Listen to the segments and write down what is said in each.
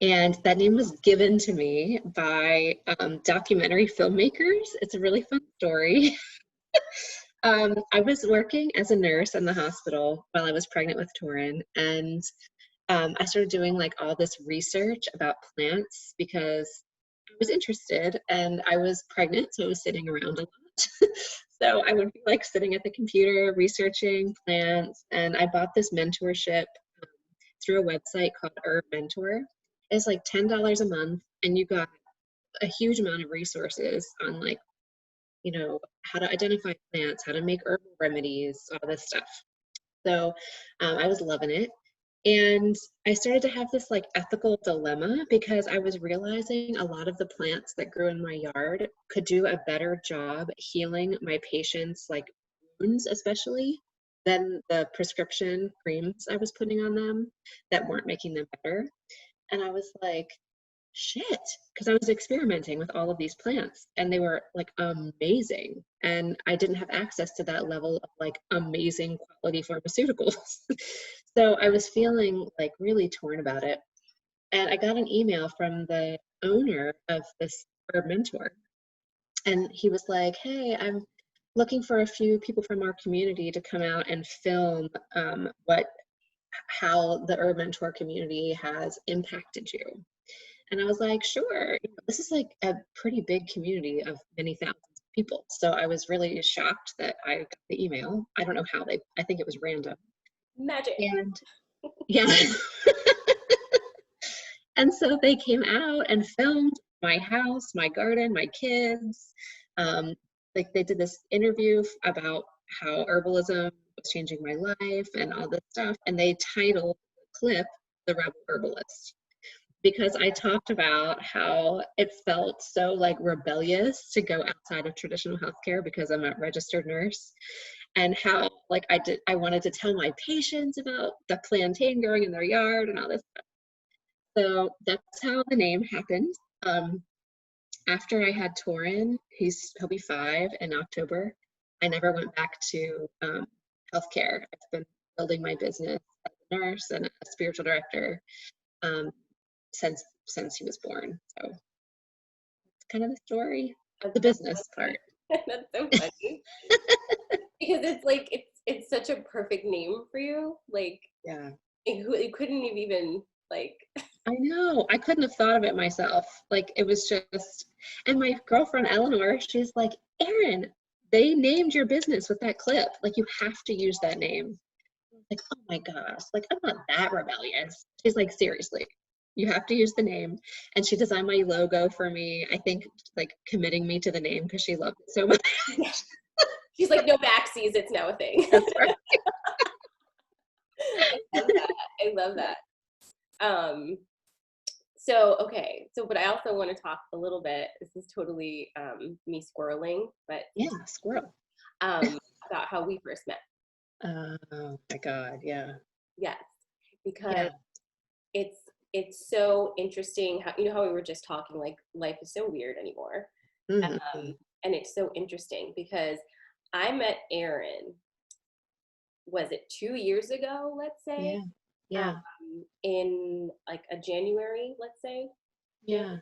And that name was given to me by documentary filmmakers. It's a really fun story. I was working as a nurse in the hospital while I was pregnant with Torin, and I started doing like all this research about plants because I was interested and I was pregnant, so I was sitting around a lot. So I would be like sitting at the computer researching plants, and I bought this mentorship through a website called Herb Mentor. It's like $10 a month, and you got a huge amount of resources on like, how to identify plants, how to make herbal remedies, all this stuff. So I was loving it. And I started to have this like ethical dilemma because I was realizing a lot of the plants that grew in my yard could do a better job healing my patients' like wounds, especially than the prescription creams I was putting on them that weren't making them better. And I was like, shit, because I was experimenting with all of these plants and they were like amazing. And I didn't have access to that level of like amazing quality pharmaceuticals. So I was feeling like really torn about it. And I got an email from the owner of this herb mentor. And he was like, hey, I'm looking for a few people from our community to come out and film how the herb mentor community has impacted you. And I was like, sure. This is like a pretty big community of many thousands of people. So I was really shocked that I got the email. I don't know how I think it was random. Magic. And yeah. And so they came out and filmed my house, my garden, my kids. Like they did this interview about how herbalism was changing my life and all this stuff. And they titled the clip The Rebel Herbalist, because I talked about how it felt so like rebellious to go outside of traditional healthcare because I'm a registered nurse, and how like I wanted to tell my patients about the plantain growing in their yard and all this stuff. So that's how the name happened. After I had Torin, he'll be 5 in October. I never went back to healthcare. I've been building my business as a nurse and a spiritual director. Um, since he was born. So it's kind of the story, the business part. That's so funny. Because it's like it's such a perfect name for you. Like Yeah. it couldn't have even like I know. I couldn't have thought of it myself. Like it was just, and my girlfriend Eleanor, she's like, Erin, they named your business with that clip. Like you have to use that name. Like, oh my gosh, like I'm not that rebellious. She's like, seriously, you have to use the name. And she designed my logo for me. I think like committing me to the name because she loved it so much. she's like, no backsies, it's now a thing. That's right. I love that. So but I also want to talk a little bit, this is totally me squirreling, but Yeah, squirrel. about how we first met. Oh my God, yeah. Yes, because Yeah. it's so interesting how, how we were just talking, like life is so weird anymore. Mm-hmm. And it's so interesting because I met Erin, was it 2 years ago, let's say? Yeah. Yeah. In like a January, let's say. Yeah.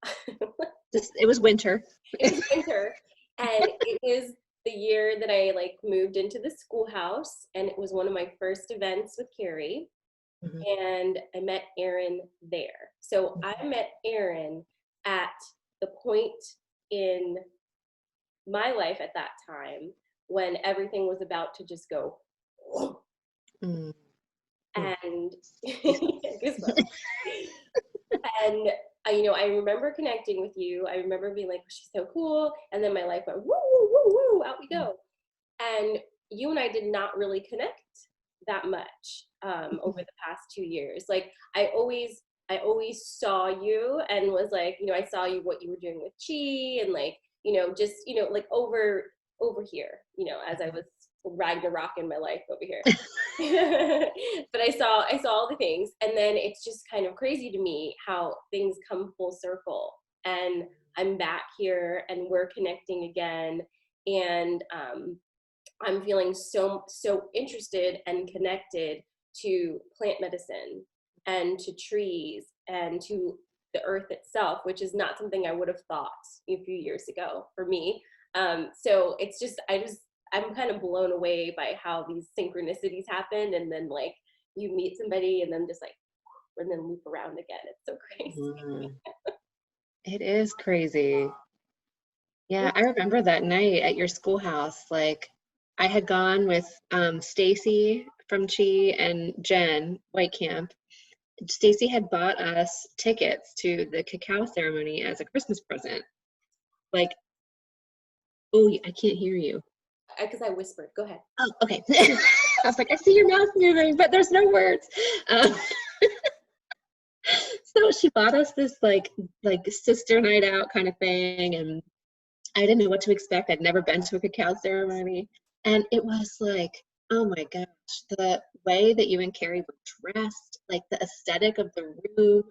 January. It was winter. It was winter, and it was the year that I like moved into the schoolhouse, and it was one of my first events with Carrie, Mm-hmm. and I met Erin there. So I met Erin at the point in my life at that time when everything was about to just go. Mm-hmm. And and I remember connecting with you. I remember being like, oh, she's so cool. And then my life went woo, woo, woo, woo, out we go. And you and I did not really connect that much over the past 2 years. Like I always saw you and was like, I saw you, what you were doing with Chi and like, just, like over here, as I was Ragnarok in my life over here. But I saw all the things, and then it's just kind of crazy to me how things come full circle, and I'm back here and we're connecting again, and I'm feeling so interested and connected to plant medicine and to trees and to the earth itself, which is not something I would have thought a few years ago for me. So it's just, I'm kind of blown away by how these synchronicities happen. And then like you meet somebody and then just like, and then loop around again. It's so crazy. It is crazy. Yeah, I remember that night at your schoolhouse. Like, I had gone with Stacy from Chi and Jen Whitecamp. Stacy had bought us tickets to the cacao ceremony as a Christmas present. Like, oh, I can't hear you. Because I whispered. Go ahead. Oh, okay. I was like, I see your mouth moving, but there's no words. So she bought us this like sister night out kind of thing, and I didn't know what to expect. I'd never been to a cacao ceremony, and it was like, oh my gosh, the way that you and Carrie were dressed, like the aesthetic of the room,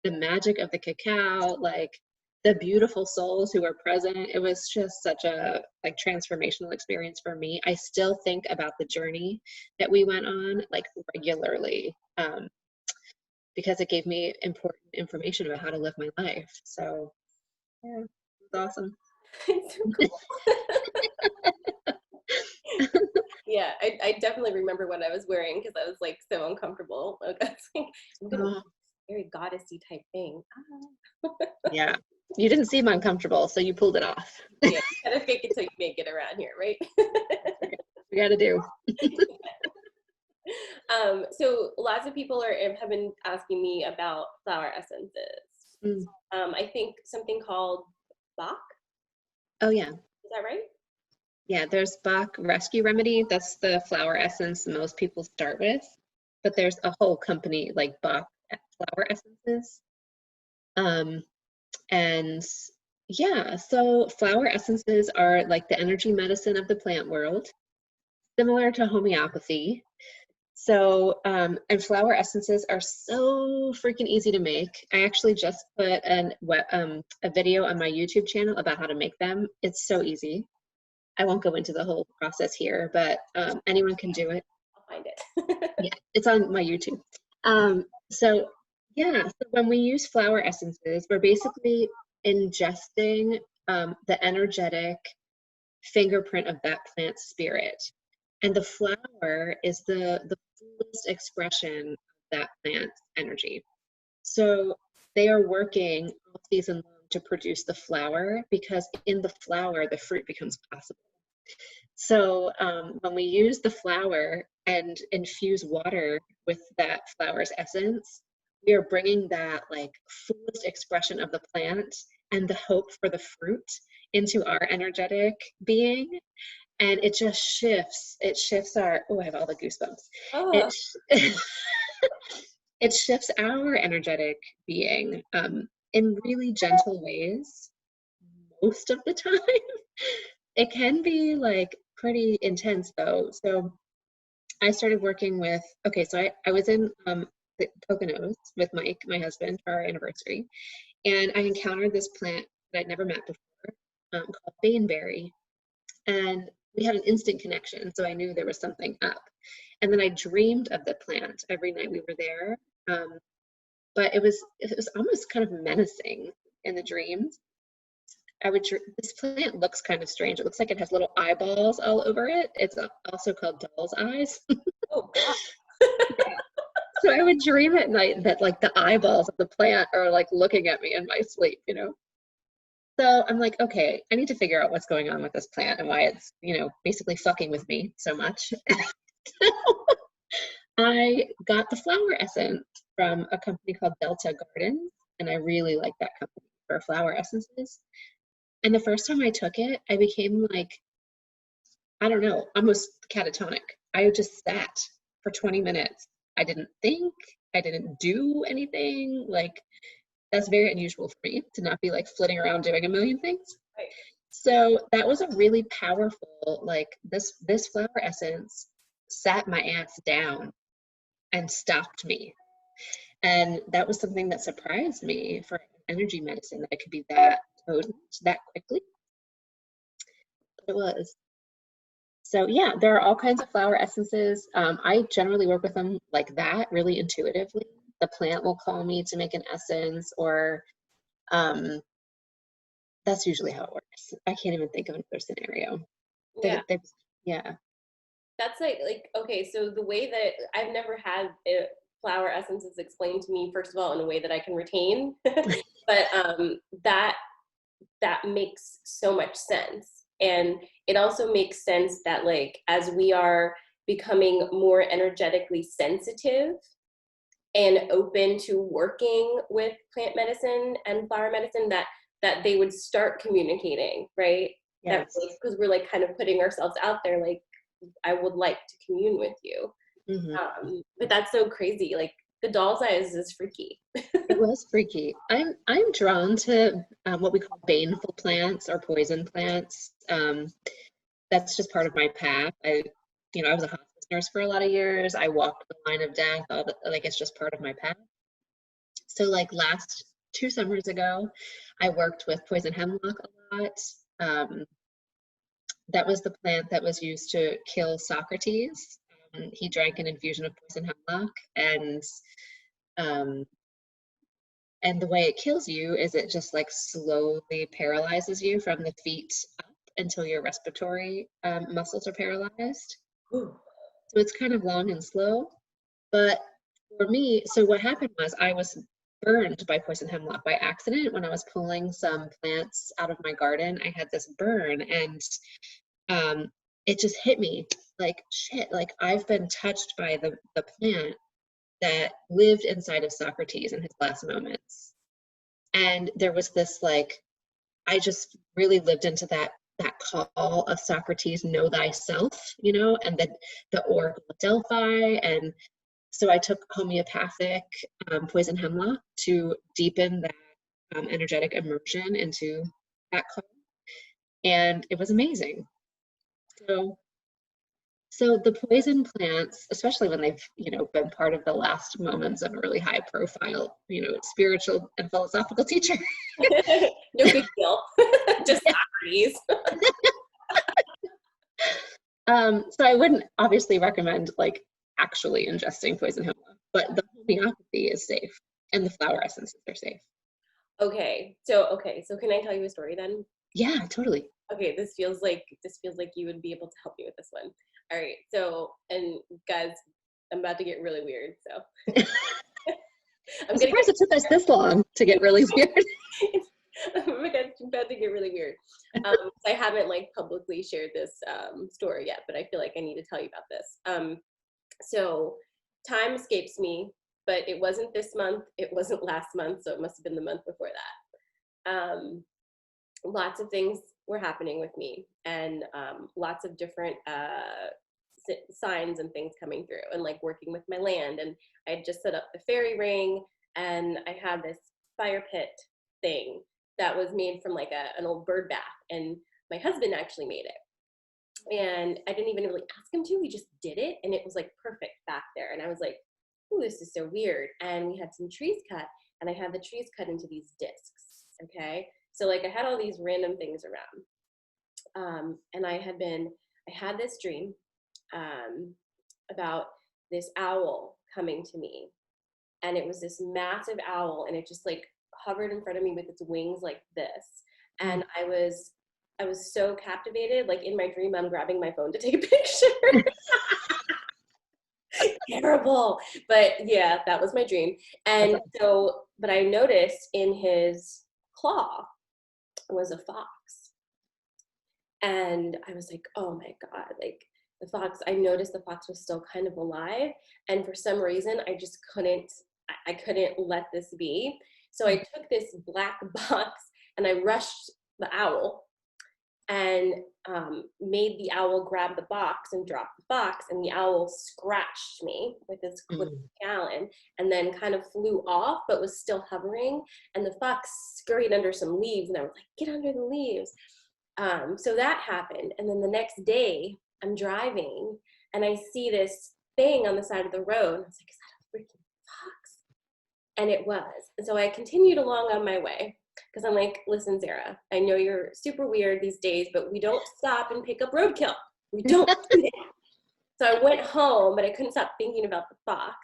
the magic of the cacao, like the beautiful souls who were present. It was just such a like transformational experience for me. I still think about the journey that we went on like regularly. Because it gave me important information about how to live my life. So yeah, it was awesome. It's so cool. Yeah, I definitely remember what I was wearing because I was like so uncomfortable. Like, I was like, I'm gonna very goddessy type thing. Yeah, you didn't seem uncomfortable, so you pulled it off. Yeah, kind of fake it till you make it around here, right? We got to do. So lots of people have been asking me about flower essences. Mm. I think something called Bach. Oh yeah. Is that right? Yeah, there's Bach Rescue Remedy. That's the flower essence most people start with. But there's a whole company like Bach flower essences. And yeah, so flower essences are like the energy medicine of the plant world, similar to homeopathy. So, and flower essences are so freaking easy to make. I actually just put a video on my YouTube channel about how to make them. It's so easy. I won't go into the whole process here, but anyone can do it. I'll find it. Yeah, it's on my YouTube. So yeah, so when we use flower essences, we're basically ingesting the energetic fingerprint of that plant spirit. And the flower is the fullest expression of that plant's energy. So they are working all season long to produce the flower because in the flower, the fruit becomes possible. So when we use the flower and infuse water with that flower's essence, we are bringing that like fullest expression of the plant and the hope for the fruit into our energetic being. And it just shifts. It shifts our, oh, I have all the goosebumps. Oh. It shifts our energetic being in really gentle ways most of the time. It can be like pretty intense though. So I started working with, okay, so I was in the Poconos with Mike, my husband, for our anniversary. And I encountered this plant that I'd never met before called baneberry. And we had an instant connection, so I knew there was something up. And then I dreamed of the plant every night we were there. But it was almost kind of menacing in the dreams. This plant looks kind of strange. It looks like it has little eyeballs all over it. It's also called doll's eyes. Oh, God. Yeah. So I would dream at night that like the eyeballs of the plant are like looking at me in my sleep, you know? So I'm like, okay, I need to figure out what's going on with this plant and why it's, you know, basically fucking with me so much. So I got the flower essence from a company called Delta Gardens, and I really like that company for flower essences. And the first time I took it, I became like, I don't know, almost catatonic. I just sat for 20 minutes. I didn't think, I didn't do anything. Like, that's very unusual for me to not be like flitting around doing a million things. Right. So that was a really powerful, like this flower essence sat my ass down and stopped me. And that was something that surprised me for energy medicine, that it could be that potent that quickly. But it was. So yeah, there are all kinds of flower essences. I generally work with them like that, really intuitively. the plant will call me to make an essence, or that's usually how it works. I can't even think of another scenario. Yeah. Yeah. That's okay, so the way that I've never had flower essences explained to me, first of all, in a way that I can retain, but that makes so much sense. And it also makes sense that like as we are becoming more energetically sensitive and open to working with plant medicine and flower medicine, that they would start communicating, right? That Yes. because we're like kind of putting ourselves out there, like I would like to commune with you. But that's so crazy. Like the doll's eyes is freaky. It was freaky. I'm drawn to what we call baneful plants or poison plants. That's just part of my path. I was a hospice nurse for a lot of years. I walked the line of death. Like it's just part of my path. So like last 2 summers ago, I worked with poison hemlock a lot. That was the plant that was used to kill Socrates. He drank an infusion of poison hemlock, um, and the way it kills you is it just like slowly paralyzes you from the feet up until your respiratory muscles are paralyzed. Ooh. So it's kind of long and slow. But for me, so what happened was I was burned by poison hemlock by accident when I was pulling some plants out of my garden. I had this burn, and it just hit me like shit. Like I've been touched by the plant that lived inside of Socrates in his last moments. And there was this like, I just really lived into that call of Socrates, know thyself, and the Oracle of Delphi. And so I took homeopathic poison hemlock to deepen that energetic immersion into that call. And it was amazing. So the poison plants, especially when they've, been part of the last moments of a really high profile, spiritual and philosophical teacher. No big deal. Just Socrates. So I wouldn't obviously recommend like actually ingesting poison hemlock, but the homeopathy is safe and the flower essences are safe. Okay, so can I tell you a story then? Yeah, totally. Okay, this feels like you would be able to help me with this one. All right, so and guys, I'm about to get really weird. So I'm surprised it took us this long to get really weird. Oh my god, I'm about to get really weird. I haven't like publicly shared this story yet, but I feel like I need to tell you about this. So time escapes me, but it wasn't this month. It wasn't last month, so it must have been the month before that. Lots of things were happening with me, and lots of different signs and things coming through, and like working with my land. And I had just set up the fairy ring, and I had this fire pit thing that was made from like an old bird bath, and my husband actually made it. And I didn't even really ask him to, he just did it, and it was like perfect back there. And I was like, oh, this is so weird. And we had some trees cut, and I had the trees cut into these discs, okay? So like I had all these random things around. And I had this dream about this owl coming to me. And it was this massive owl, and it just like hovered in front of me with its wings like this. And I was so captivated. Like in my dream, I'm grabbing my phone to take a picture. Terrible. But yeah, that was my dream. And so, but I noticed in his claw was a fox. And I was like, oh my God, like the fox, I noticed the fox was still kind of alive. And for some reason, I just couldn't let this be. So I took this black box and I rushed the owl and made the owl grab the box and drop the box, and the owl scratched me with his talon and then kind of flew off but was still hovering, and the fox scurried under some leaves, and I was like, get under the leaves. So that happened, and then the next day I'm driving and I see this thing on the side of the road, and I was like, is that a freaking fox? And it was. And so I continued along on my way, because I'm like, listen, Sarah, I know you're super weird these days, but we don't stop and pick up roadkill. We don't do that. So I went home, but I couldn't stop thinking about the fox.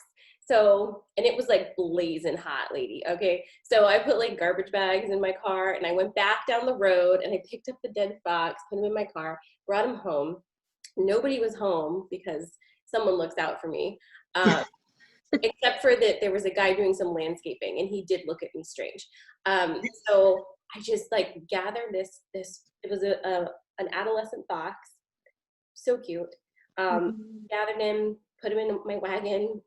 So, and it was like blazing hot, lady. Okay. So I put like garbage bags in my car and I went back down the road and I picked up the dead fox, put him in my car, brought him home. Nobody was home because someone looks out for me. Except for that there was a guy doing some landscaping and he did look at me strange. So I just like gathered this, it was an adolescent fox, so cute. Gathered him, put him in my wagon,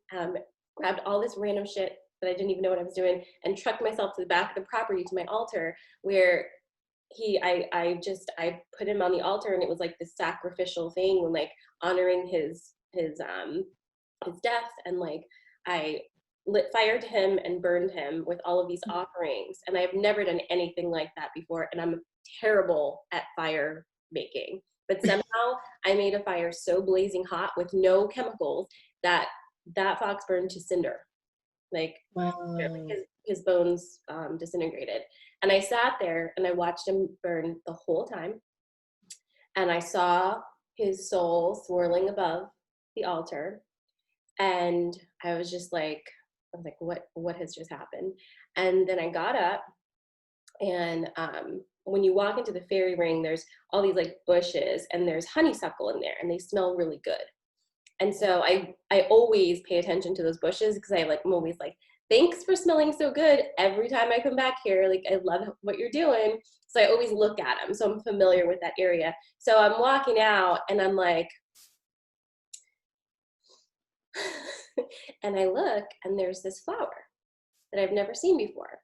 grabbed all this random shit that I didn't even know what I was doing, and trucked myself to the back of the property to my altar where I put him on the altar, and it was like this sacrificial thing, like honoring his death, and like I lit fire to him and burned him with all of these offerings. And I've never done anything like that before, and I'm terrible at fire making. But somehow I made a fire so blazing hot with no chemicals that fox burned to cinder. Like, Wow. his bones disintegrated. And I sat there and I watched him burn the whole time. And I saw his soul swirling above the altar. And I was just like, what has just happened? And then I got up, and when you walk into the fairy ring, there's all these like bushes, and there's honeysuckle in there, and they smell really good. And so I always pay attention to those bushes because I'm always like, thanks for smelling so good every time I come back here. Like, I love what you're doing. So I always look at them. So I'm familiar with that area. So I'm walking out and I'm like, and I look and there's this flower that I've never seen before.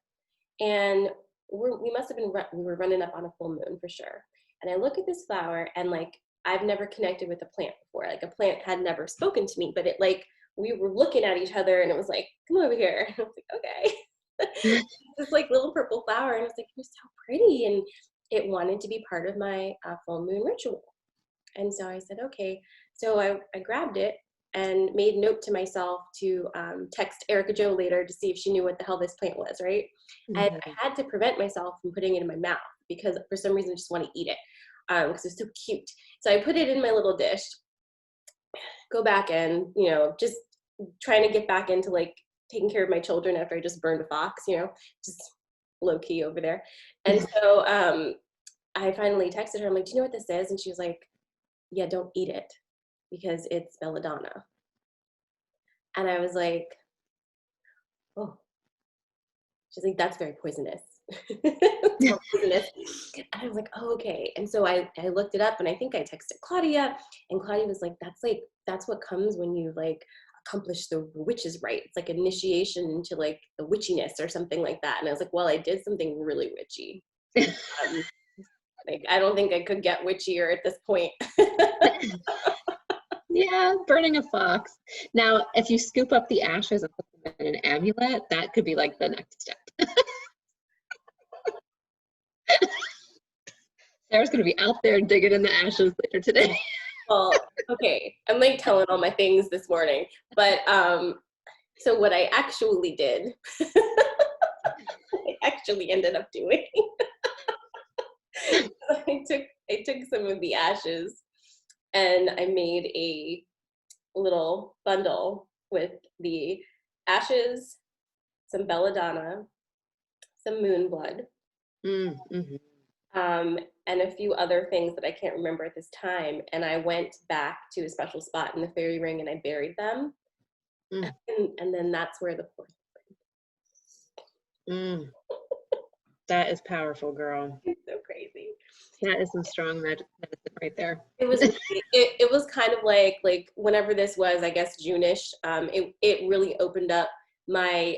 And we were running up on a full moon for sure. And I look at this flower and like, I've never connected with a plant before. Like, a plant had never spoken to me, but it like, we were looking at each other and it was like, come over here. And I was like, okay. This like little purple flower. And I was like, you're so pretty. And it wanted to be part of my full moon ritual. And so I said, okay. So I grabbed it and made note to myself to text Erica Jo later to see if she knew what the hell this plant was, right? And I had to prevent myself from putting it in my mouth because for some reason I just want to eat it because it's so cute. So I put it in my little dish, go back in, just trying to get back into like taking care of my children after I just burned a fox, just low key over there. And so I finally texted her. I'm like, do you know what this is? And she was like, yeah, don't eat it because it's belladonna. And I was like, oh. She's like, that's very poisonous. Poisonous. And I was like, oh, okay. And so I looked it up and I think I texted Claudia, and Claudia was like, that's what comes when you like accomplish the witch's rite. It's like initiation into like the witchiness or something like that. And I was like, well, I did something really witchy. Like, I don't think I could get witchier at this point. Yeah, burning a fox. Now, if you scoop up the ashes and put them in an amulet, that could be like the next step. Sarah's going to be out there digging in the ashes later today. Well, okay. I'm like telling all my things this morning. But so what I actually did, I actually ended up doing, I took some of the ashes and I made a little bundle with the ashes, some belladonna, some moon blood, and a few other things that I can't remember at this time. And I went back to a special spot in the fairy ring and I buried them. And then that's where the portal went. That is powerful, girl. It's so crazy. That is some strong medicine right there. It was it was kind of like whenever this was, I guess June-ish, it really opened up my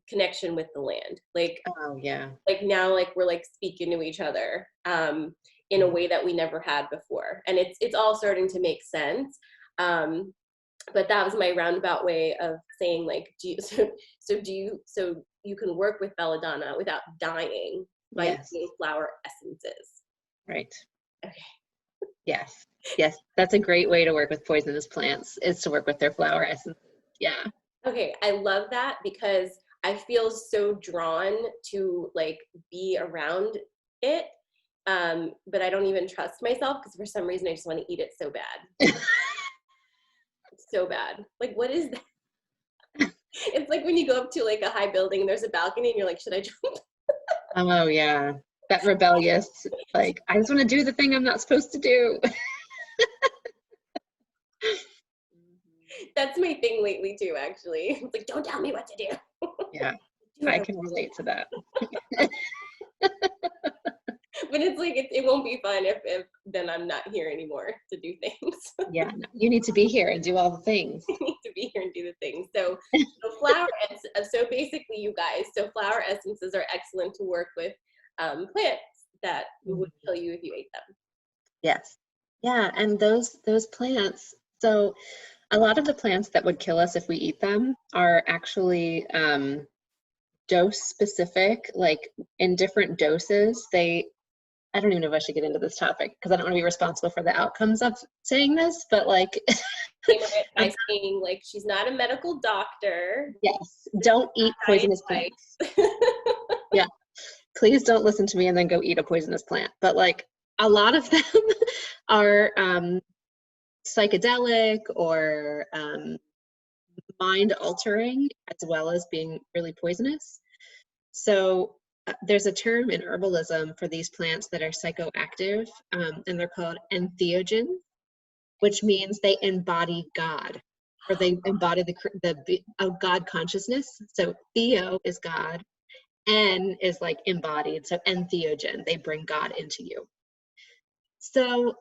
connection with the land. Like, oh yeah, like now like we're like speaking to each other in a way that we never had before, and it's all starting to make sense. But that was my roundabout way of saying like, so you can work with belladonna without dying by using flower essences. Right. Okay. Yes. That's a great way to work with poisonous plants, is to work with their flower essences. Yeah. Okay, I love that because I feel so drawn to like be around it, but I don't even trust myself because for some reason I just want to eat it so bad. So bad. Like, what is that? It's like when you go up to like a high building and there's a balcony and you're like, should I jump? Oh yeah, that rebellious, like I just want to do the thing I'm not supposed to do. That's my thing lately too, actually. It's like, don't tell me what to do. Yeah, Do what I I can relate to that. but it's like it won't be fun if then I'm not here anymore to do things. Yeah, no, you need to be here and do all the things. I need to be here and do the things. So basically, you guys, so flower essences are excellent to work with plants that would Mhm. kill you if you ate them. Yes. Yeah, and those plants, so a lot of the plants that would kill us if we eat them are actually dose specific, like in different doses. I don't even know if I should get into this topic because I don't want to be responsible for the outcomes of saying this, but like, Came of it by saying like she's not a medical doctor. yes, don't eat Diet poisonous plants. advice. Yeah, please don't listen to me and then go eat a poisonous plant. But like, a lot of them are psychedelic or mind altering as well as being really poisonous. So there's a term in herbalism for these plants that are psychoactive, and they're called entheogens, which means they embody God, or they embody the God consciousness. So theo is God, en is like embodied, so entheogen, they bring God into you. So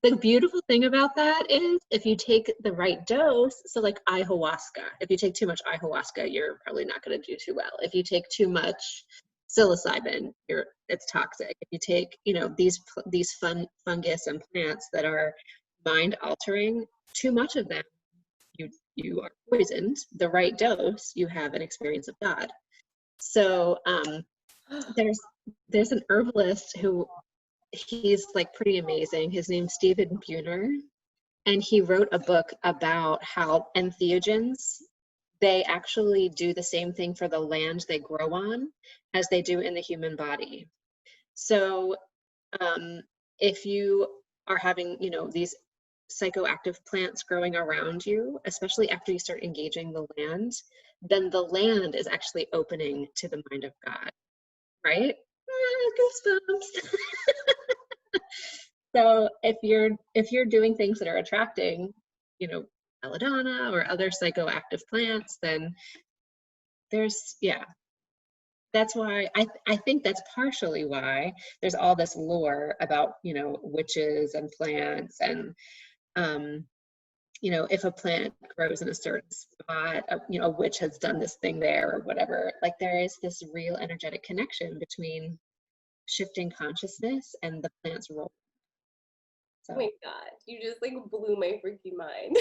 the beautiful thing about that is if you take the right dose, so like ayahuasca, if you take too much ayahuasca, you're probably not going to do too well. If you take too much psilocybin, it's toxic. If you take, these fungus and plants that are mind altering, too much of them, you are poisoned. The right dose, you have an experience of God. So there's there's an herbalist who he's like pretty amazing. His name's Stephen Buhner, and he wrote a book about how entheogens, they actually do the same thing for the land they grow on as they do in the human body. So um, if you are having, these psychoactive plants growing around you, especially after you start engaging the land, then the land is actually opening to the mind of God, right? Goosebumps. So if you're doing things that are attracting, belladonna or other psychoactive plants, then yeah, that's why I think that's partially why there's all this lore about, witches and plants and um, if a plant grows in a certain spot, a witch has done this thing there or whatever. Like there is this real energetic connection between shifting consciousness and the plant's role. Oh my So God, you just like blew my freaking mind.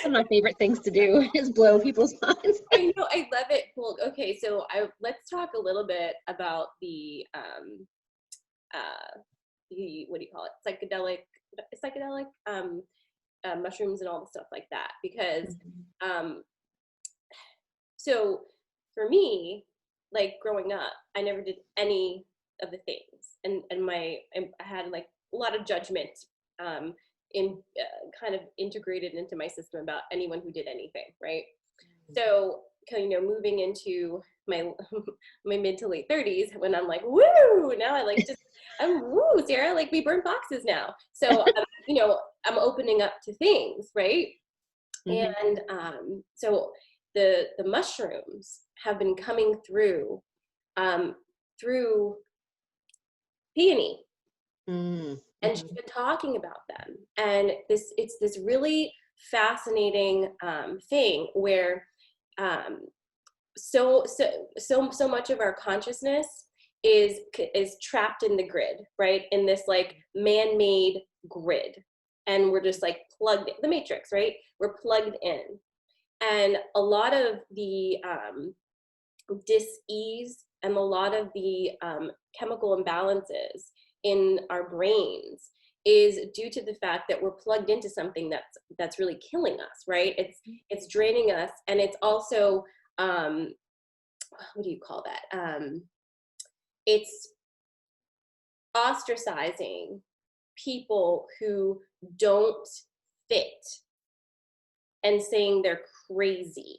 one of my favorite things to do is blow people's minds. I know, I love it. Cool. Okay, so let's talk a little bit about the what do you call it? Psychedelic mushrooms and all the stuff like that. Because um, so for me, like growing up, I never did any of the things, and I had like a lot of judgment um, in kind of integrated into my system about anyone who did anything, right? So moving into my my mid to late 30s when I'm like, woo, now I'm woo, Sarah, like we burn boxes now. So I'm opening up to things, right? Mm-hmm. And so the mushrooms have been coming through through Peony, and she's Mm-hmm. been talking about them. And it's this really fascinating thing where um, so much of our consciousness is trapped in the grid, right? In this like man-made grid, and we're just like plugged in the matrix, right? We're plugged in, and a lot of the dis-ease and a lot of the chemical imbalances in our brains is due to the fact that we're plugged into something that's really killing us, right? It's draining us, and it's also what do you call that? It's ostracizing people who don't fit and saying they're crazy,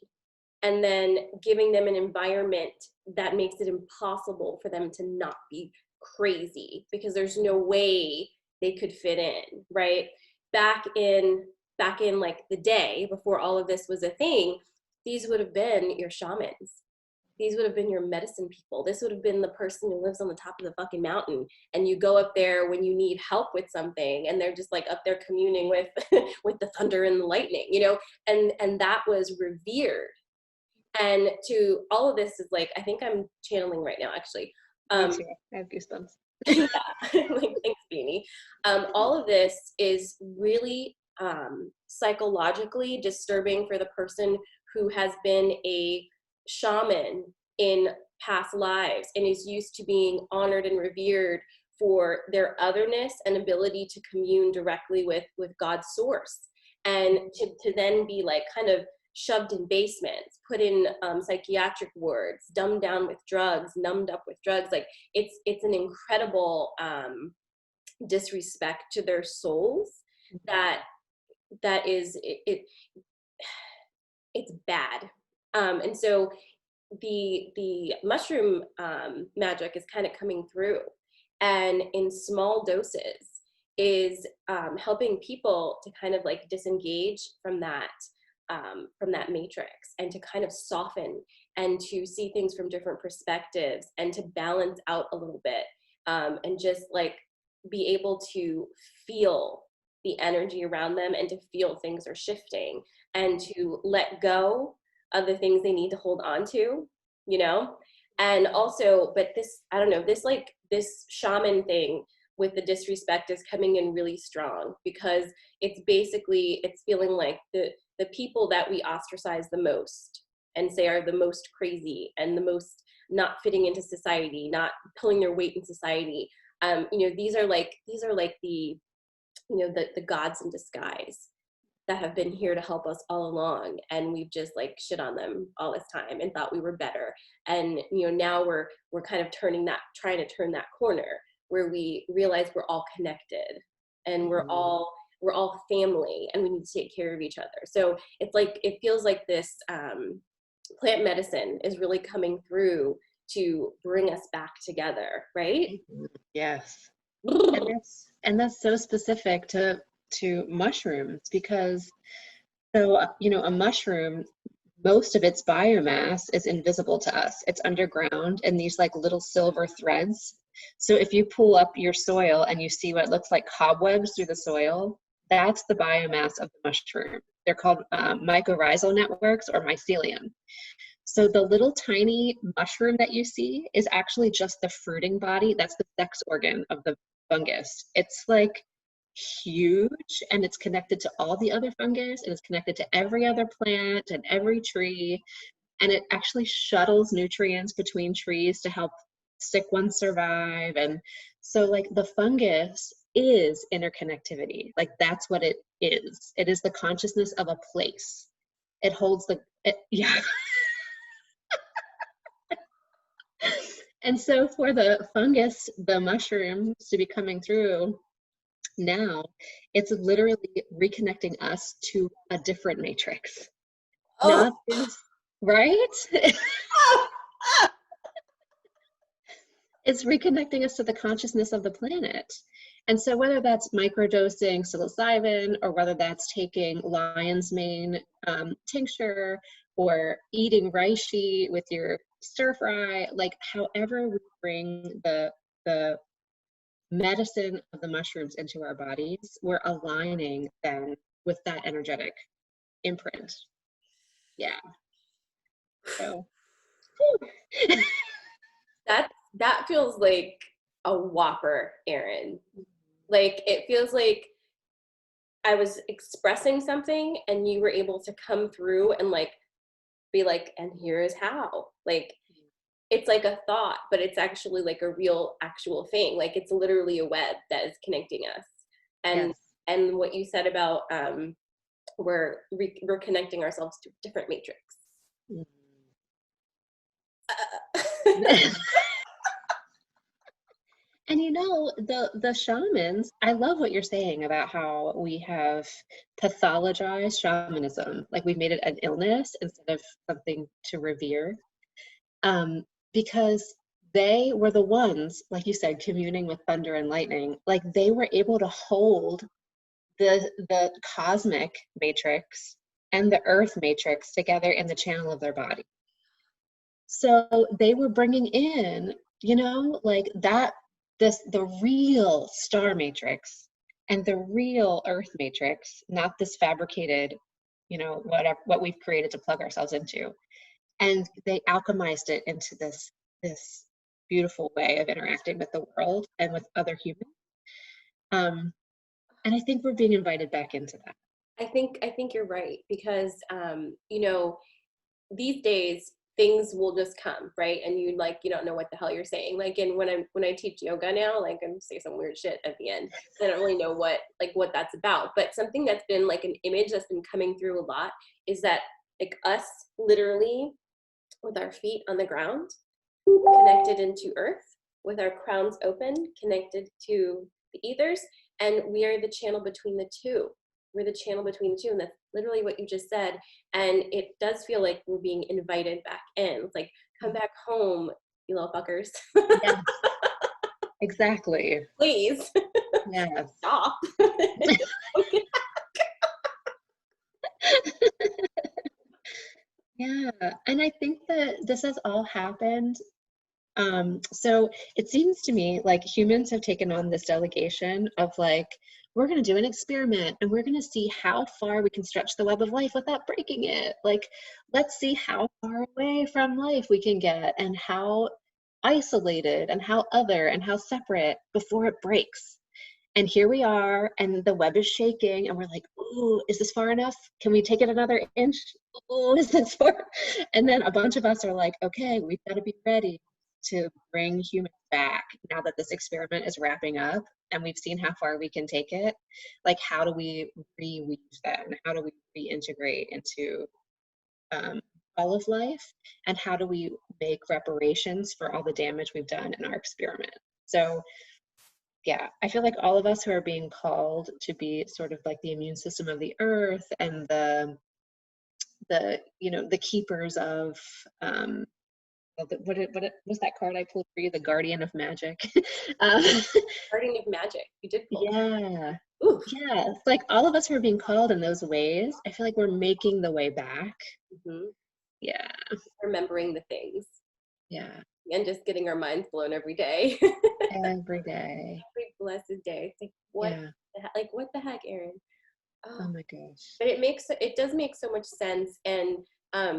and then giving them an environment that makes it impossible for them to not be crazy, because there's no way they could fit in, right? Back in like the day before all of this was a thing, these would have been your shamans. These would have been your medicine people. This would have been the person who lives on the top of the fucking mountain, and you go up there when you need help with something, and they're just like up there communing with with the thunder and the lightning, you know. And that was revered. And to all of this is like, I think I'm channeling right now, actually. Me too. I have goosebumps. Yeah, like, thanks, Beanie. All of this is really psychologically disturbing for the person who has been a shaman in past lives and is used to being honored and revered for their otherness and ability to commune directly with God's source, and to then be like kind of shoved in basements, put in psychiatric wards, dumbed down with drugs, numbed up with drugs. Like it's an incredible disrespect to their souls that is it's bad. And so the mushroom magic is kind of coming through, and in small doses is helping people to kind of like disengage from that matrix, and to kind of soften and to see things from different perspectives, and to balance out a little bit, and just like be able to feel the energy around them, and to feel things are shifting, and to let go of the things they need to hold on to, you know. And also, but this, I don't know, this shaman thing with the disrespect is coming in really strong, because it's feeling like the people that we ostracize the most and say are the most crazy and the most not fitting into society, not pulling their weight in society. You know, these are like the, you know, the gods in disguise that have been here to help us all along, and we've just like shit on them all this time and thought we were better. And you know, now we're kind of trying to turn that corner where we realize we're all connected, and we're all family, and we need to take care of each other. So it's like, it feels like this plant medicine is really coming through to bring us back together, right? Yes. And that's so specific to mushrooms, because you know, a mushroom, most of its biomass is invisible to us. It's underground in these like little silver threads. So if you pull up your soil and you see what looks like cobwebs through the soil, that's the biomass of the mushroom. They're called mycorrhizal networks, or mycelium. So the little tiny mushroom that you see is actually just the fruiting body. That's the sex organ of the fungus. It's like huge, and it's connected to all the other fungus, and it's connected to every other plant and every tree. And it actually shuttles nutrients between trees to help sick ones survive. And so like the fungus is interconnectivity. Like that's what it is. It is the consciousness of a place. It holds yeah. And so for the fungus, the mushrooms to be coming through now, it's literally reconnecting us to a different matrix. Oh. Not this, right? It's reconnecting us to the consciousness of the planet. And so whether that's microdosing psilocybin, or whether that's taking lion's mane tincture, or eating reishi with your stir fry, like however we bring the medicine of the mushrooms into our bodies, we're aligning then with that energetic imprint. Yeah. So that feels like a whopper, Erin. Like it feels like I was expressing something and you were able to come through and like be like, and here is how. Like it's like a thought, but it's actually like a real actual thing. Like it's literally a web that is connecting us. And yes. And what you said about we're connecting ourselves to a different matrix. Mm. And the shamans, I love what you're saying about how we have pathologized shamanism, like we've made it an illness instead of something to revere. Um, because they were the ones, like you said, communing with thunder and lightning. Like they were able to hold the cosmic matrix and the earth matrix together in the channel of their body. So they were bringing in, like that, the real star matrix and the real earth matrix, not this fabricated, whatever what we've created to plug ourselves into. And they alchemized it into this beautiful way of interacting with the world and with other humans. And I think we're being invited back into that. I think you're right because these days things will just come, right? And you don't know what the hell you're saying. Like, and when I teach yoga now, like I'm say some weird shit at the end. I don't really know what that's about. But something that's been like an image that's been coming through a lot is that like us literally with our feet on the ground, connected into earth, with our crowns open, connected to the ethers, and we are the channel between the two. We're the channel between the two, and that's literally what you just said. And it does feel like we're being invited back in. It's like, come back home, you little fuckers. Yeah, exactly. Please Yes. stop. Yeah. And I think that this has all happened. So it seems to me like humans have taken on this delegation of like, we're going to do an experiment and we're going to see how far we can stretch the web of life without breaking it. Like, let's see how far away from life we can get and how isolated and how other and how separate before it breaks. And here we are, and the web is shaking, and we're like, ooh, is this far enough? Can we take it another inch? Ooh, is this far? And then a bunch of us are like, okay, we've got to be ready to bring humans back now that this experiment is wrapping up and we've seen how far we can take it. Like, how do we reweave then? How do we reintegrate into all of life? And how do we make reparations for all the damage we've done in our experiment? So yeah, I feel like all of us who are being called to be sort of like the immune system of the earth and the keepers of what was that card I pulled for you, the guardian of magic. um, Guardian of magic. You did pull. yeah, Oof. yeah, it's like all of us who are being called in those ways. I feel like we're making the way back. Hmm. Yeah, Remembering the things yeah, and just getting our minds blown every day. every day. Every blessed day. It's like Yeah, what the heck, Erin? oh Oh, my gosh. but it does make so much sense. And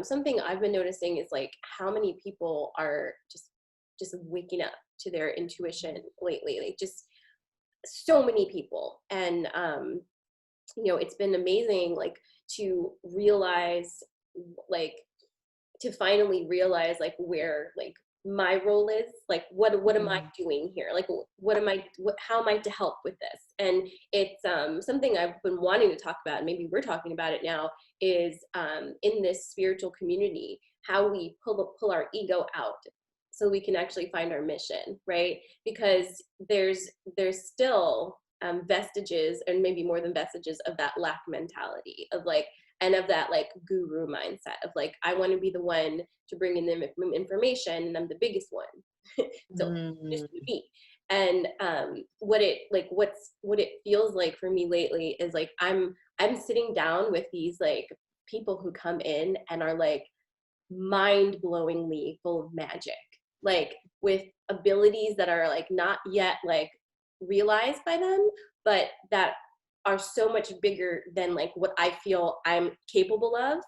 something I've been noticing is like how many people are just waking up to their intuition lately. Like just so many people. And it's been amazing like to realize like to finally realize like where like my role is, like what am I Mhm. doing here, like how am I to help with this. And it's something I've been wanting to talk about, and maybe we're talking about it now, is in this spiritual community how we pull our ego out so we can actually find our mission, right? Because there's still vestiges, and maybe more than vestiges, of that lack mentality of like, and of that like guru mindset of like, I want to be the one to bring in them information and I'm the biggest one. So just Mm. me. And what it feels like for me lately is like I'm sitting down with these like people who come in and are like mind-blowingly full of magic, like with abilities that are like not yet like realized by them, but that are so much bigger than like what I feel I'm capable of.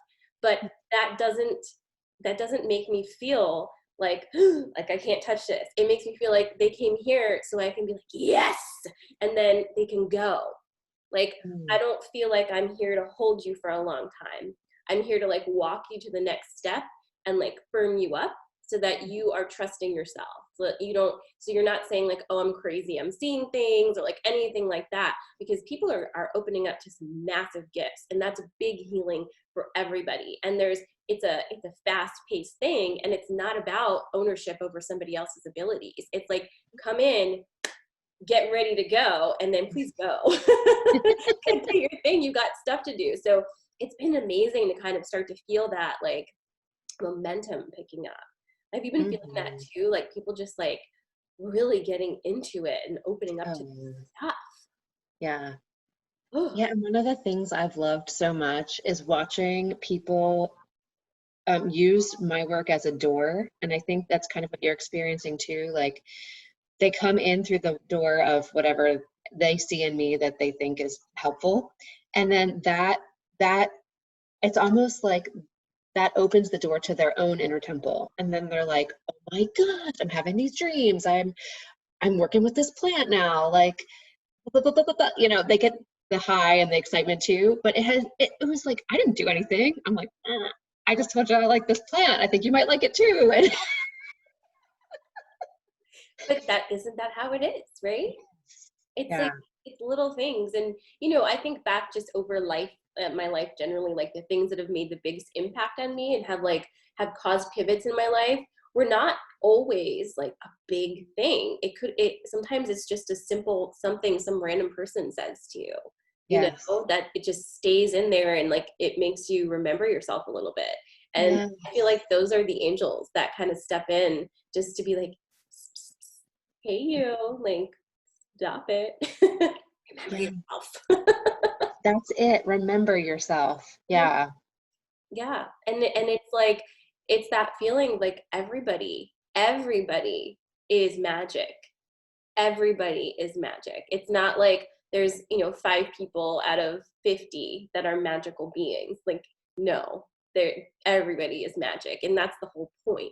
But that doesn't make me feel like like I can't touch this. It makes me feel like they came here so I can be like, yes, and then they can go. Like, I Mm. don't feel like I'm here to hold you for a long time. I'm here to like walk you to the next step and like firm you up so that you are trusting yourself. So that so you're not saying like, oh, I'm crazy, I'm seeing things, or like anything like that, because people are opening up to some massive gifts. And that's a big healing for everybody. And it's a fast paced thing. And it's not about ownership over somebody else's abilities. It's like, come in, get ready to go, and then please go. Go do your thing. You got stuff to do. So it's been amazing to kind of start to feel that like momentum picking up. Have you been feeling that Mhm. too? Like people just like really getting into it and opening up to Oh, stuff. yeah. Oh, Yeah, and one of the things I've loved so much is watching people use my work as a door. And I think that's kind of what you're experiencing too. Like they come in through the door of whatever they see in me that they think is helpful. And then that it's almost like that opens the door to their own inner temple. And then they're like, oh my gosh, I'm having these dreams. I'm working with this plant now. Like, blah, blah, blah, blah, blah. You know, they get the high and the excitement too. But it was like I didn't do anything. I'm like, I just told you I like this plant. I think you might like it too. And but that isn't that how it is, right? It's yeah, like it's little things. And I think back just over life, my life generally, like the things that have made the biggest impact on me and have caused pivots in my life were not always like a big thing. It sometimes it's just a simple something some random person says to you, yes, that it just stays in there, and like it makes you remember yourself a little bit. And I feel yes, like those are the angels that kind of step in just to be like, hey you, like, stop it. Remember yeah. yourself. That's it. Remember yourself. Yeah. Yeah. And it's like it's that feeling like everybody is magic. Everybody is magic. It's not like there's, 5 people out of 50 that are magical beings. Like, no, there everybody is magic. And that's the whole point.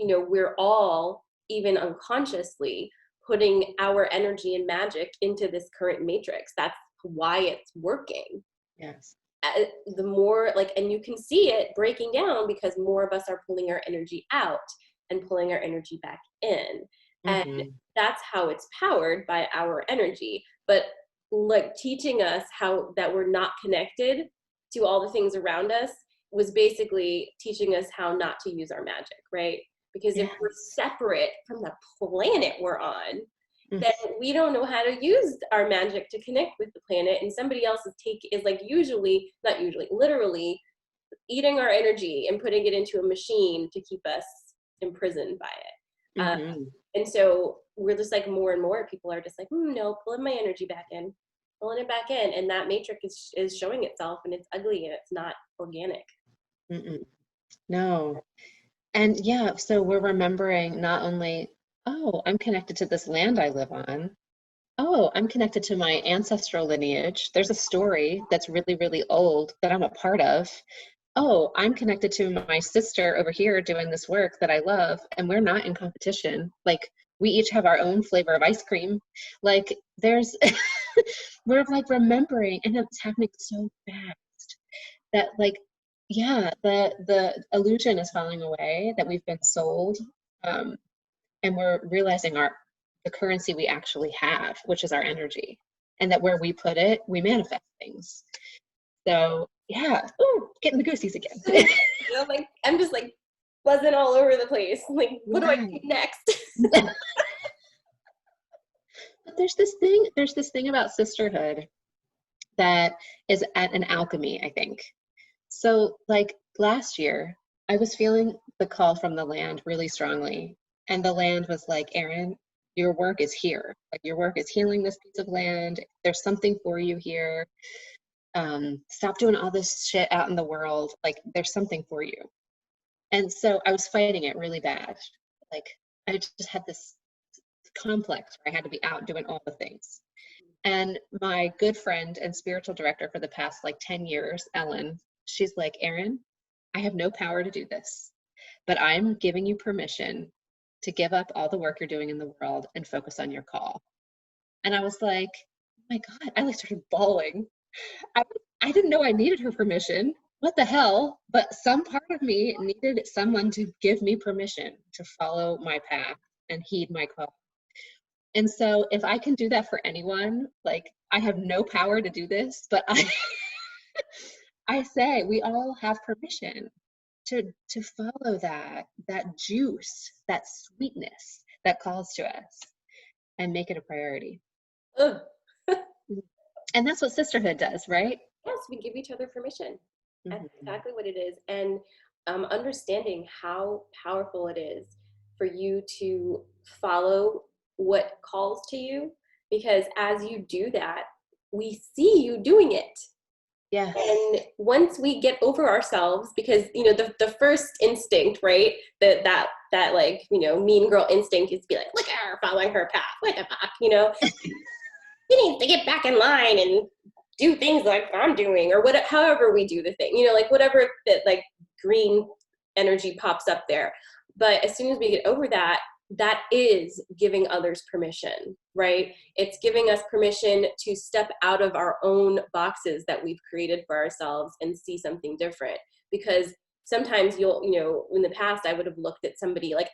We're all, even unconsciously, putting our energy and magic into this current matrix. That's why it's working. Yes. The more like, and you can see it breaking down because more of us are pulling our energy out and pulling our energy back in. And Hmm. that's how it's powered, by our energy. But like teaching us how that we're not connected to all the things around us was basically teaching us how not to use our magic, right? Because if we're Yes. separate from the planet we're on, Mm. then we don't know how to use our magic to connect with the planet, and somebody else is like, usually, not usually, literally eating our energy and putting it into a machine to keep us imprisoned by it. Hmm. And so we're just like, more and more people are just like, no, pulling my energy back in, pulling it back in, and that matrix is showing itself, and it's ugly and it's not organic. Mm-mm. No. And yeah, so we're remembering not only, oh, I'm connected to this land I live on. Oh, I'm connected to my ancestral lineage. There's a story that's really, really old that I'm a part of. Oh, I'm connected to my sister over here doing this work that I love, and we're not in competition. Like, we each have our own flavor of ice cream. Like, we're like remembering, and it's happening so fast that, like, yeah, the illusion is falling away that we've been sold, um, and we're realizing the currency we actually have, which is our energy, and that where we put it, we manifest things. So yeah, ooh, getting the goosies again. Like, I'm just like buzzing all over the place. Like, what do I do Right. next? But there's this thing about sisterhood that is at an alchemy, I think. So like last year, I was feeling the call from the land really strongly. And the land was like, Erin, your work is here. Like your work is healing this piece of land. There's something for you here. Stop doing all this shit out in the world. Like there's something for you. And so I was fighting it really bad. Like I just had this complex where I had to be out doing all the things. And my good friend and spiritual director for the past like 10 years, Ellen, she's like, Erin, I have no power to do this, but I'm giving you permission to give up all the work you're doing in the world and focus on your call. And I was like, oh my God, I like started bawling. I, I didn't know I needed her permission. What the hell? But some part of me needed someone to give me permission to follow my path and heed my call. And so if I can do that for anyone, like I have no power to do this, but I say we all have permission to follow that juice, that sweetness that calls to us. and make it a priority. Ugh. And that's what sisterhood does, right? Yes, we give each other permission. That's Mm-hmm. exactly what it is. And understanding how powerful it is for you to follow what calls to you, because as you do that, we see you doing it. Yes. And once we get over ourselves, because the first instinct, right, that like mean girl instinct is to be like, look at her following her path, what the fuck, you need to get back in line and do things like I'm doing, or whatever, however we do the thing, like whatever that like green energy pops up there. But as soon as we get over that, that is giving others permission, right? It's giving us permission to step out of our own boxes that we've created for ourselves and see something different. Because sometimes in the past, I would have looked at somebody like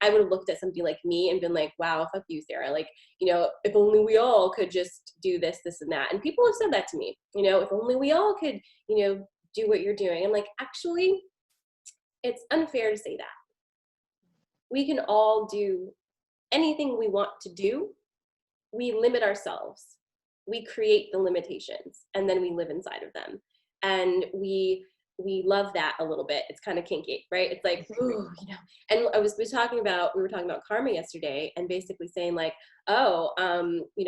me and been like, wow, fuck you, Sarah. Like, if only we all could just do this, this, and that. And people have said that to me, if only we all could, do what you're doing. I'm like, actually, it's unfair to say that. We can all do anything we want to do. We limit ourselves. We create the limitations, and then we live inside of them. And we love that a little bit. It's kind of kinky, right? It's like, ooh, And we were talking about karma yesterday, and basically saying like, oh, I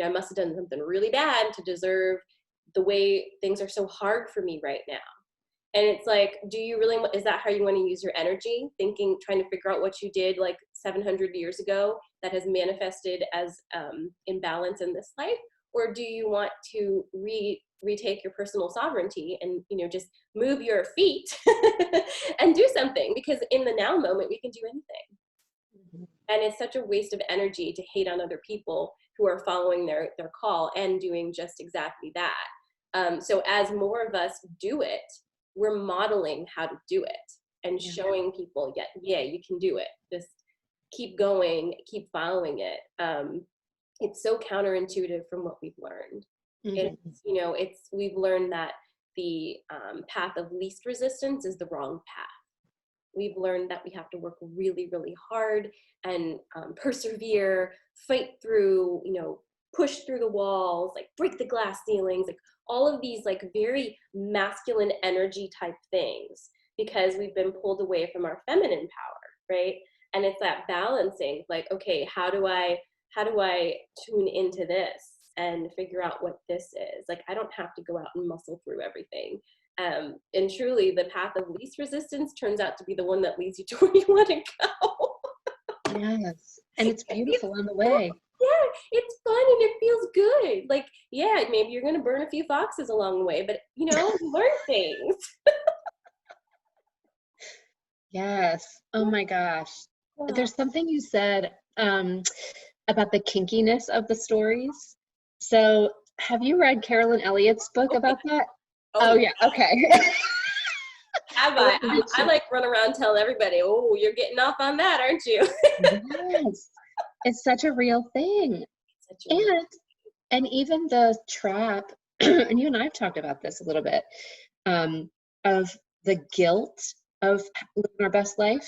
must have done something really bad to deserve the way things are so hard for me right now. And it's like, is that how you want to use your energy? Trying to figure out what you did like 700 years ago that has manifested as imbalance in this life? Or do you want to retake your personal sovereignty and, just move your feet and do something? Because in the now moment, we can do anything. Mm-hmm. And it's such a waste of energy to hate on other people who are following their call and doing just exactly that. So as more of us do it, we're modeling how to do it and showing people, yeah, you can do it. Just keep going, keep following it. It's so counterintuitive from what we've learned. Mm-hmm. We've learned that the path of least resistance is the wrong path. We've learned that we have to work really, really hard and persevere, fight through, push through the walls, like break the glass ceilings, like all of these like very masculine energy type things, because we've been pulled away from our feminine power, right? And it's that balancing, like, okay, how do I tune into this and figure out what this is? Like, I don't have to go out and muscle through everything. And truly, the path of least resistance turns out to be the one that leads you to where you want to go. Yes, and it's beautiful on the way. Yeah, it's fun and it feels good. Like, yeah, maybe you're going to burn a few foxes along the way, but, you learn things. Yes. Oh my gosh. There's something you said about the kinkiness of the stories. So, have you read Carolyn Elliott's book about that? Oh yeah. Okay. Have I like run around telling everybody, oh, you're getting off on that, aren't you? Yes. It's such a real thing. And even the trap, and you and I have talked about this a little bit, of the guilt of living our best life.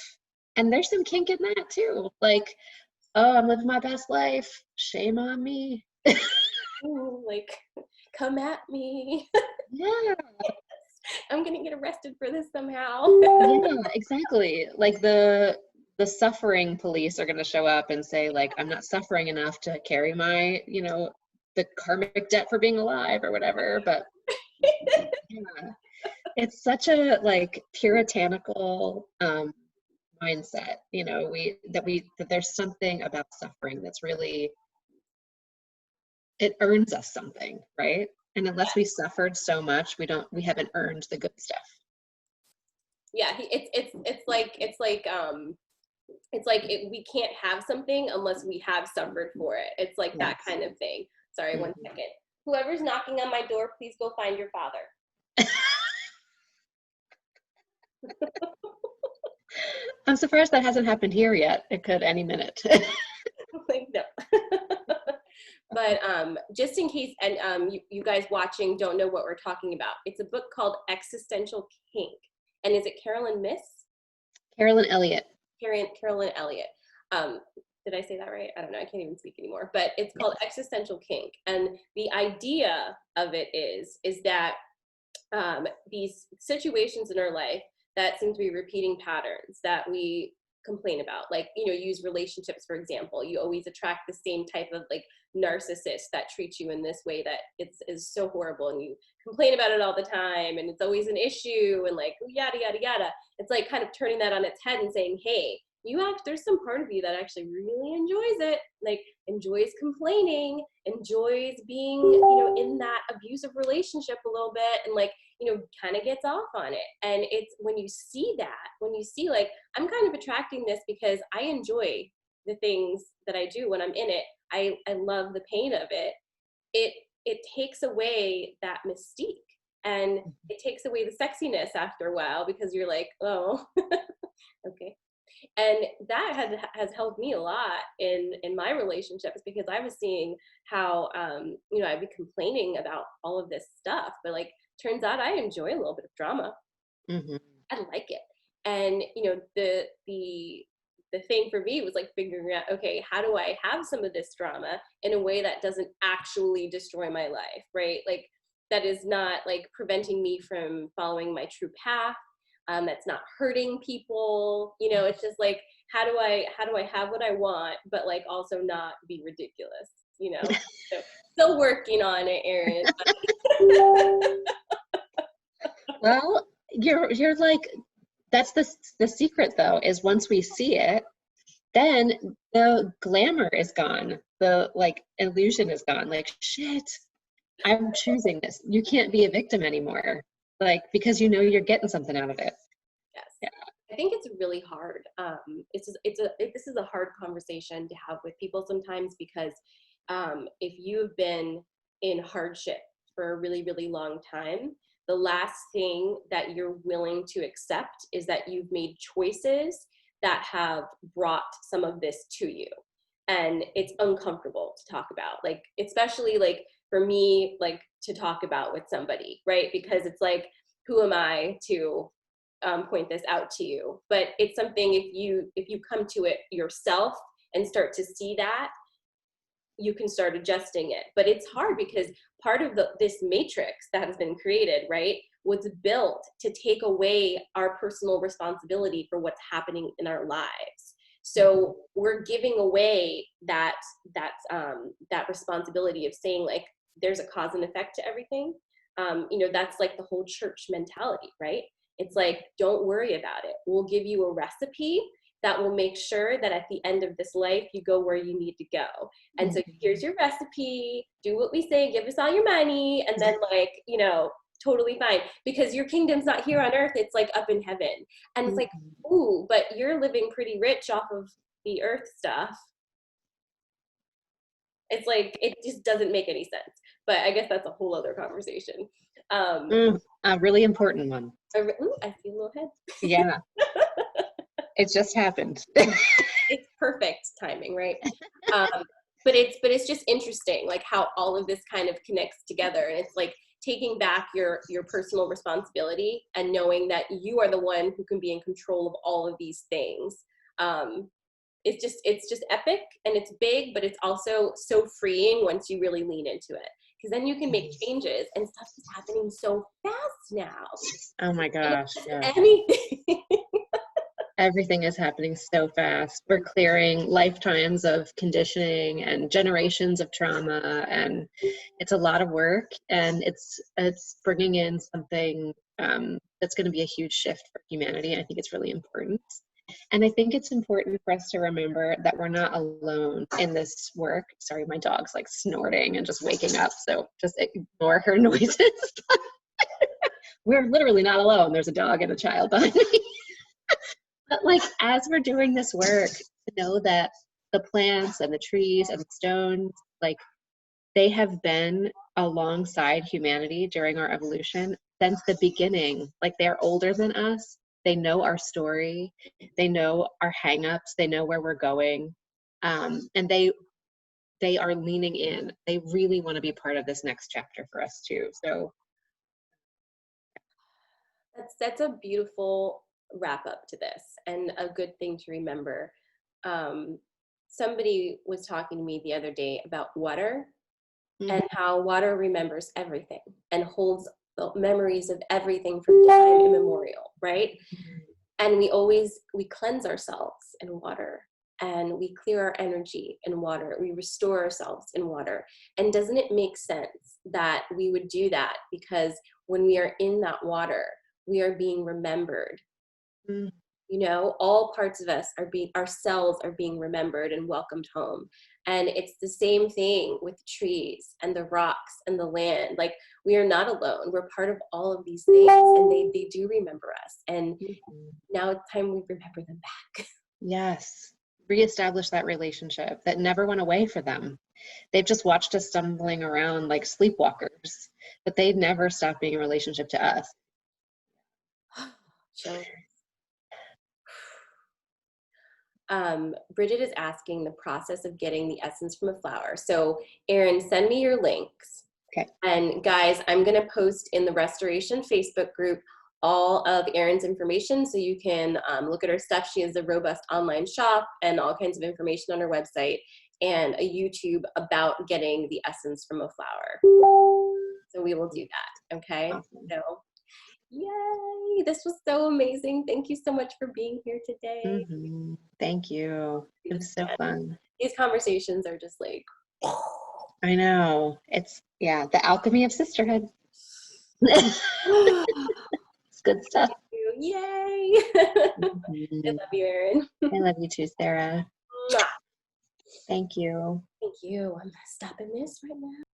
And there's some kink in that too. Like, oh, I'm living my best life. Shame on me. Ooh, like, come at me. Yeah. I'm gonna get arrested for this somehow. Yeah, exactly. Like the suffering police are going to show up and say like, I'm not suffering enough to carry my, the karmic debt for being alive or whatever. But yeah, it's such a like puritanical mindset, that there's something about suffering that's really, it earns us something, right? And unless we suffered so much, we haven't earned the good stuff. Yeah, we can't have something unless we have suffered for it. It's like that kind of thing. Sorry, 1 second. Whoever's knocking on my door, please go find your father. I'm surprised that hasn't happened here yet. It could any minute. Like, no. But just in case, and you guys watching don't know what we're talking about, it's a book called Existential Kink. And is it Carolyn Elliott? Carolyn Elliott. Did I say that right? I don't know. I can't even speak anymore. But it's called existential kink. And the idea of it is that these situations in our life that seem to be repeating patterns that we complain about, like, use relationships for example. You always attract the same type of like narcissist that treats you in this way that is so horrible, and you complain about it all the time, and it's always an issue, and like yada yada yada. It's like kind of turning that on its head and saying, hey, there's some part of you that actually really enjoys it, like enjoys complaining, enjoys being in that abusive relationship a little bit, and like kind of gets off on it. And it's when you see like, I'm kind of attracting this because I enjoy the things that I do when I'm in it. I love the pain of it. It takes away that mystique, and it takes away the sexiness after a while, because you're like, oh, okay. And that has helped me a lot in my relationships, because I was seeing how I'd be complaining about all of this stuff, but like turns out I enjoy a little bit of drama. Mm-hmm. I like it. And the thing for me was like figuring out, okay, how do I have some of this drama in a way that doesn't actually destroy my life, right? Like that is not like preventing me from following my true path. That's not hurting people. It's just like, how do I have what I want, but like also not be ridiculous, So still working on it, Erin. Well, you're like, that's the secret though, is once we see it, then the glamour is gone. The like illusion is gone. Like, shit, I'm choosing this. You can't be a victim anymore. Like, because you're getting something out of it. Yes. Yeah. I think it's really hard. This is a hard conversation to have with people sometimes, because if you've been in hardship for a really, really long time, the last thing that you're willing to accept is that you've made choices that have brought some of this to you. And it's uncomfortable to talk about, like, especially like for me, like to talk about with somebody, right? Because it's like, who am I to point this out to you? But it's something, if you come to it yourself and start to see that, you can start adjusting it. But it's hard, because part of this matrix that has been created, right, was built to take away our personal responsibility for what's happening in our lives. So we're giving away that responsibility of saying, like, there's a cause and effect to everything. That's like the whole church mentality, right? It's like, don't worry about it. We'll give you a recipe that will make sure that at the end of this life, you go where you need to go. And so here's your recipe, do what we say, give us all your money, and then like, totally fine. Because your kingdom's not here on earth, it's like up in heaven. And it's like, ooh, but you're living pretty rich off of the earth stuff. It's like, it just doesn't make any sense. But I guess that's a whole other conversation. A really important one. Ooh, I see a little head. Yeah. It just happened. It's perfect timing, right? But it's just interesting, like how all of this kind of connects together, and it's like taking back your personal responsibility and knowing that you are the one who can be in control of all of these things. It's just epic, and it's big, but it's also so freeing once you really lean into it, because then you can make changes, and stuff is happening so fast now. Oh my gosh. Yeah. Anything. Everything is happening so fast. We're clearing lifetimes of conditioning and generations of trauma, and it's a lot of work, and it's bringing in something that's going to be a huge shift for humanity. I think it's really important. And I think it's important for us to remember that we're not alone in this work. Sorry, my dog's like snorting and just waking up, so just ignore her noises. We're literally not alone. There's a dog and a child behind me. But like, as we're doing this work, to know that the plants and the trees and the stones, like, they have been alongside humanity during our evolution since the beginning. Like, they're older than us. They know our story. They know our hangups. They know where we're going. And they are leaning in. They really want to be part of this next chapter for us too. So that's a beautiful wrap up to this, and a good thing to remember. somebody was talking to me the other day about water Mhm. and how water remembers everything and holds the memories of everything from time immemorial, right? And we cleanse ourselves in water, and we clear our energy in water, we restore ourselves in water. And doesn't it make sense that we would do that? Because when we are in that water, we are being remembered. Mhm. You know, all parts of us our cells are being remembered and welcomed home. And it's the same thing with the trees and the rocks and the land. Like, we are not alone, we're part of all of these things, and they do remember us. And Mhm. now it's time we remember them back. Yes. Reestablish that relationship that never went away for them. They've just watched us stumbling around like sleepwalkers, but they never stopped being a relationship to us. So, Bridget is asking the process of getting the essence from a flower. So, Erin, send me your links. Okay. And guys, I'm going to post in the Restoration Facebook group all of Erin's information so you can look at her stuff. She has a robust online shop and all kinds of information on her website, and a YouTube about getting the essence from a flower. So we will do that. Okay. Awesome. So, yay. This was so amazing. Thank you so much for being here today. Mm-hmm. Thank you. It was so fun. These conversations are just like, I know. Yeah, the alchemy of sisterhood. It's good stuff. yay. I Mhm. love you, Erin. I love you too, Sarah. Mwah. Thank you. Thank you. I'm stopping this right now.